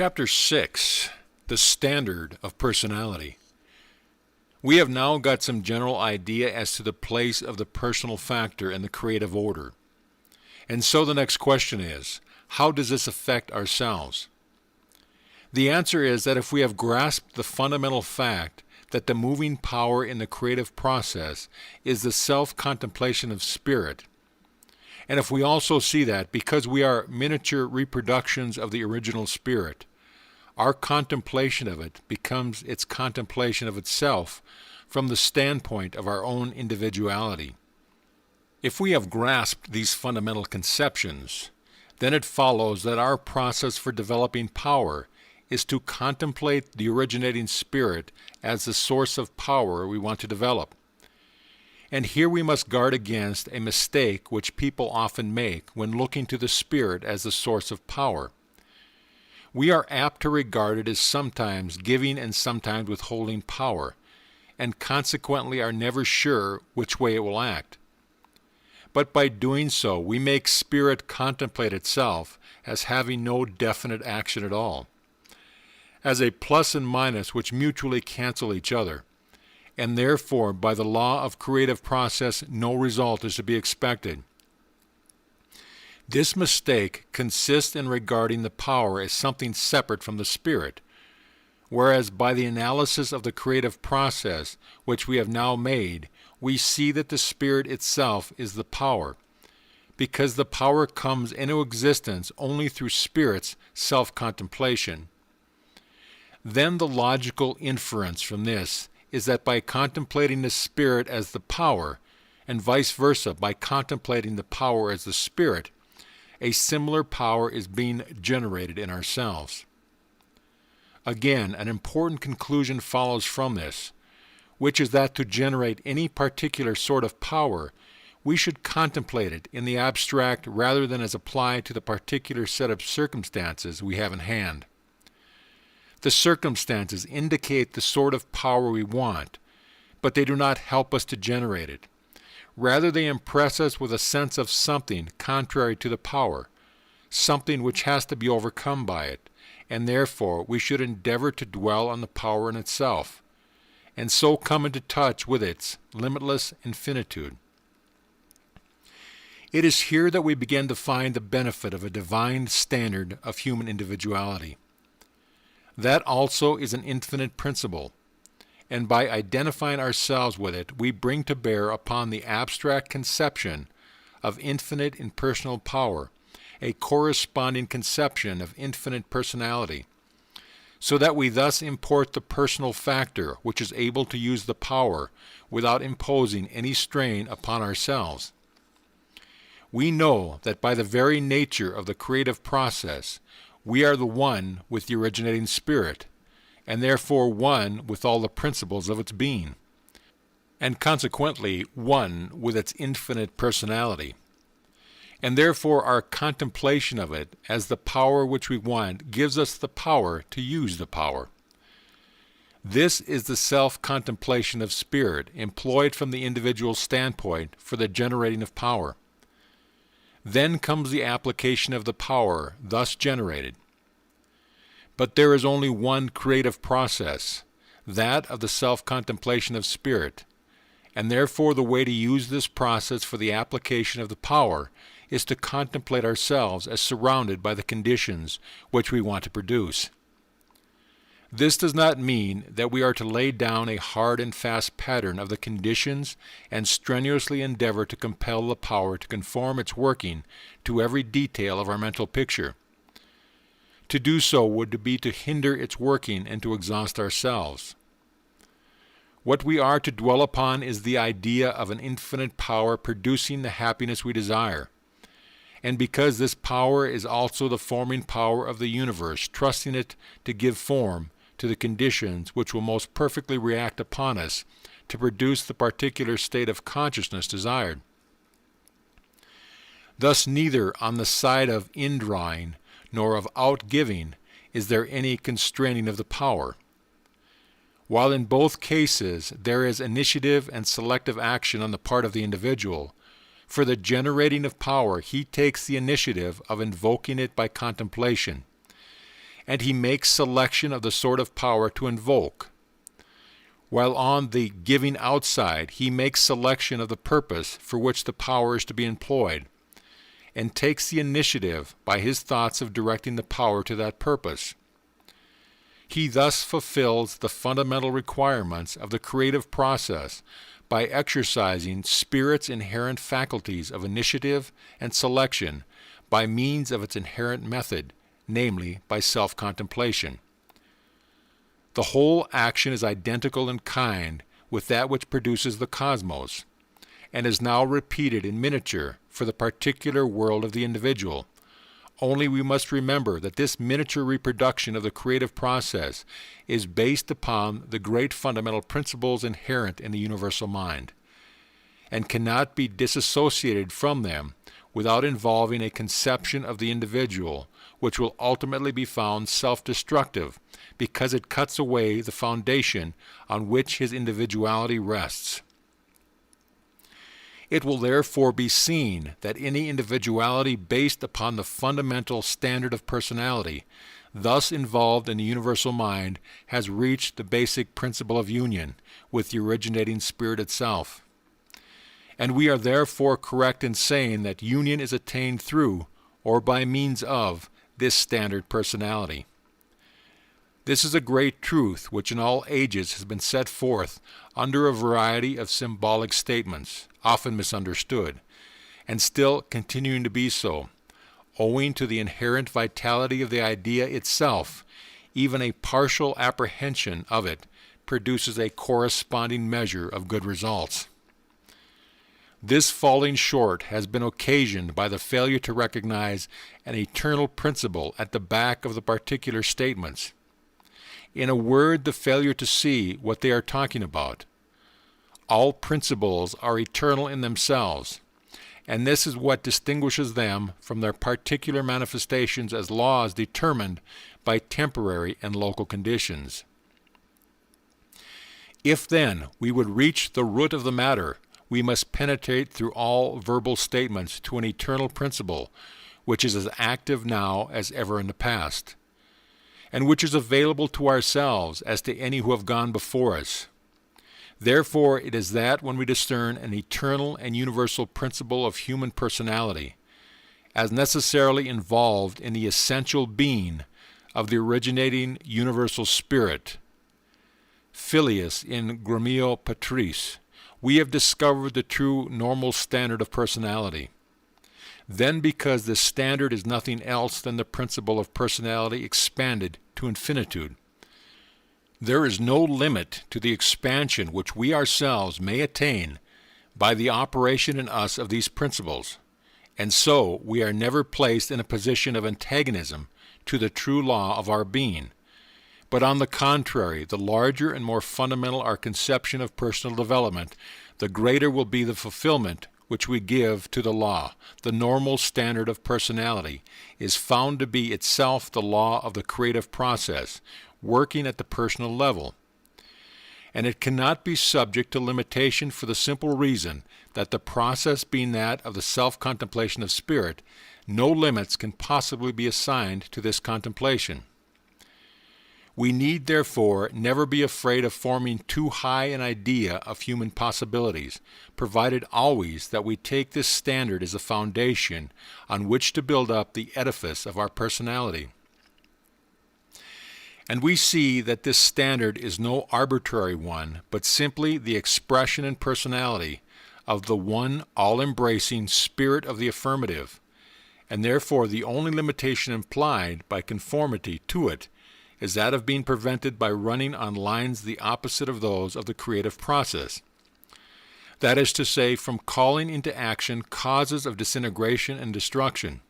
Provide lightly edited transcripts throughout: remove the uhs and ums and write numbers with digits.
Chapter 6, The Standard of Personality. We have now got some general idea as to the place of the personal factor in the creative order. And so the next question is, how does this affect ourselves? The answer is that if we have grasped the fundamental fact that the moving power in the creative process is the self-contemplation of spirit, and if we also see that because we are miniature reproductions of the original spirit, our contemplation of it becomes its contemplation of itself from the standpoint of our own individuality. If we have grasped these fundamental conceptions, then it follows that our process for developing power is to contemplate the originating spirit as the source of power we want to develop. And here we must guard against a mistake which people often make when looking to the spirit as the source of power. We are apt to regard it as sometimes giving and sometimes withholding power, and consequently are never sure which way it will act. But by doing so, we make spirit contemplate itself as having no definite action at all, as a plus and minus which mutually cancel each other, and therefore by the law of creative process no result is to be expected. This mistake consists in regarding the power as something separate from the spirit, whereas by the analysis of the creative process which we have now made, we see that the spirit itself is the power, because the power comes into existence only through spirit's self-contemplation. Then the logical inference from this is that by contemplating the spirit as the power, and vice versa by contemplating the power as the spirit, a similar power is being generated in ourselves. Again, an important conclusion follows from this, which is that to generate any particular sort of power, we should contemplate it in the abstract rather than as applied to the particular set of circumstances we have in hand. The circumstances indicate the sort of power we want, but they do not help us to generate it. Rather, they impress us with a sense of something contrary to the power, something which has to be overcome by it, and therefore we should endeavor to dwell on the power in itself, and so come into touch with its limitless infinitude. It is here that we begin to find the benefit of a divine standard of human individuality. That also is an infinite principle, and by identifying ourselves with it, we bring to bear upon the abstract conception of infinite impersonal power a corresponding conception of infinite personality, so that we thus import the personal factor which is able to use the power without imposing any strain upon ourselves. We know that by the very nature of the creative process, we are the one with the originating spirit, and therefore one with all the principles of its being, and consequently one with its infinite personality. And therefore our contemplation of it as the power which we want gives us the power to use the power. This is the self-contemplation of spirit employed from the individual standpoint for the generating of power. Then comes the application of the power thus generated. But there is only one creative process, that of the self-contemplation of spirit, and therefore the way to use this process for the application of the power is to contemplate ourselves as surrounded by the conditions which we want to produce. This does not mean that we are to lay down a hard and fast pattern of the conditions and strenuously endeavor to compel the power to conform its working to every detail of our mental picture. To do so would be to hinder its working and to exhaust ourselves. What we are to dwell upon is the idea of an infinite power producing the happiness we desire. And because this power is also the forming power of the universe, trusting it to give form to the conditions which will most perfectly react upon us to produce the particular state of consciousness desired. Thus neither on the side of indrawing nor of outgiving is there any constraining of the power. While in both cases there is initiative and selective action on the part of the individual, for the generating of power he takes the initiative of invoking it by contemplation, and he makes selection of the sort of power to invoke. While on the giving out side, he makes selection of the purpose for which the power is to be employed, and takes the initiative by his thoughts of directing the power to that purpose. He thus fulfills the fundamental requirements of the creative process by exercising Spirit's inherent faculties of initiative and selection by means of its inherent method, namely by self-contemplation. The whole action is identical in kind with that which produces the cosmos, and is now repeated in miniature for the particular world of the individual. Only we must remember that this miniature reproduction of the creative process is based upon the great fundamental principles inherent in the universal mind, and cannot be disassociated from them without involving a conception of the individual, which will ultimately be found self-destructive, because it cuts away the foundation on which his individuality rests. It will therefore be seen that any individuality based upon the fundamental standard of personality, thus involved in the universal mind, has reached the basic principle of union with the originating Spirit itself. And we are therefore correct in saying that union is attained through, or by means of, this standard personality. This is a great truth which in all ages has been set forth under a variety of symbolic statements, often misunderstood, and still continuing to be so, owing to the inherent vitality of the idea itself. Even a partial apprehension of it produces a corresponding measure of good results. This falling short has been occasioned by the failure to recognize an eternal principle at the back of the particular statements. In a word, the failure to see what they are talking about. All principles are eternal in themselves, and this is what distinguishes them from their particular manifestations as laws determined by temporary and local conditions. If then we would reach the root of the matter, we must penetrate through all verbal statements to an eternal principle, which is as active now as ever in the past, and which is available to ourselves as to any who have gone before us. Therefore it is that when we discern an eternal and universal principle of human personality, as necessarily involved in the essential being of the originating universal Spirit, Filius in Gremio Patris, we have discovered the true normal standard of personality. Then, because this standard is nothing else than the principle of personality expanded to infinitude, there is no limit to the expansion which we ourselves may attain by the operation in us of these principles, and so we are never placed in a position of antagonism to the true law of our being. But on the contrary, the larger and more fundamental our conception of personal development, the greater will be the fulfillment which we give to the law. The normal standard of personality is found to be itself the law of the creative process, working at the personal level. And it cannot be subject to limitation for the simple reason that the process being that of the self-contemplation of spirit, no limits can possibly be assigned to this contemplation. We need, therefore, never be afraid of forming too high an idea of human possibilities, provided always that we take this standard as a foundation on which to build up the edifice of our personality. And we see that this standard is no arbitrary one, but simply the expression and personality of the one all-embracing Spirit of the affirmative, and therefore the only limitation implied by conformity to it is that of being prevented by running on lines the opposite of those of the creative process. That is to say, from calling into action causes of disintegration and destruction.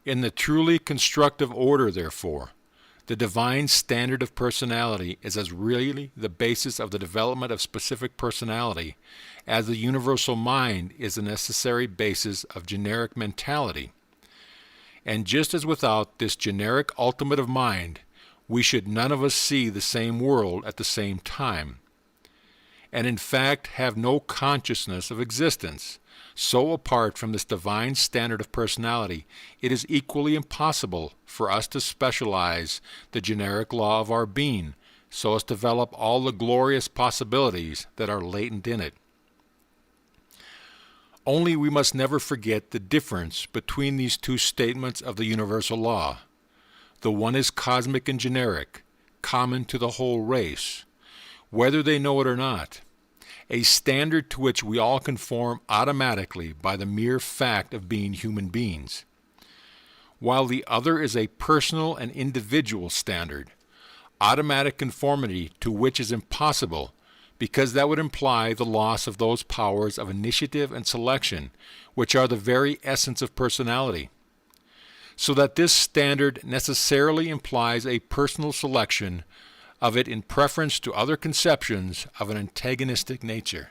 In the truly constructive order, therefore, the divine standard of personality is as really the basis of the development of specific personality as the universal mind is the necessary basis of generic mentality. And just as without this generic ultimate of mind, we should none of us see the same world at the same time. and in fact have no consciousness of existence. So apart from this divine standard of personality, it is equally impossible for us to specialize the generic law of our being so as to develop all the glorious possibilities that are latent in it. Only we must never forget the difference between these two statements of the universal law. The one is cosmic and generic, common to the whole race, whether they know it or not, a standard to which we all conform automatically by the mere fact of being human beings, while the other is a personal and individual standard, automatic conformity to which is impossible, because that would imply the loss of those powers of initiative and selection, which are the very essence of personality. So that this standard necessarily implies a personal selection of it in preference to other conceptions of an antagonistic nature.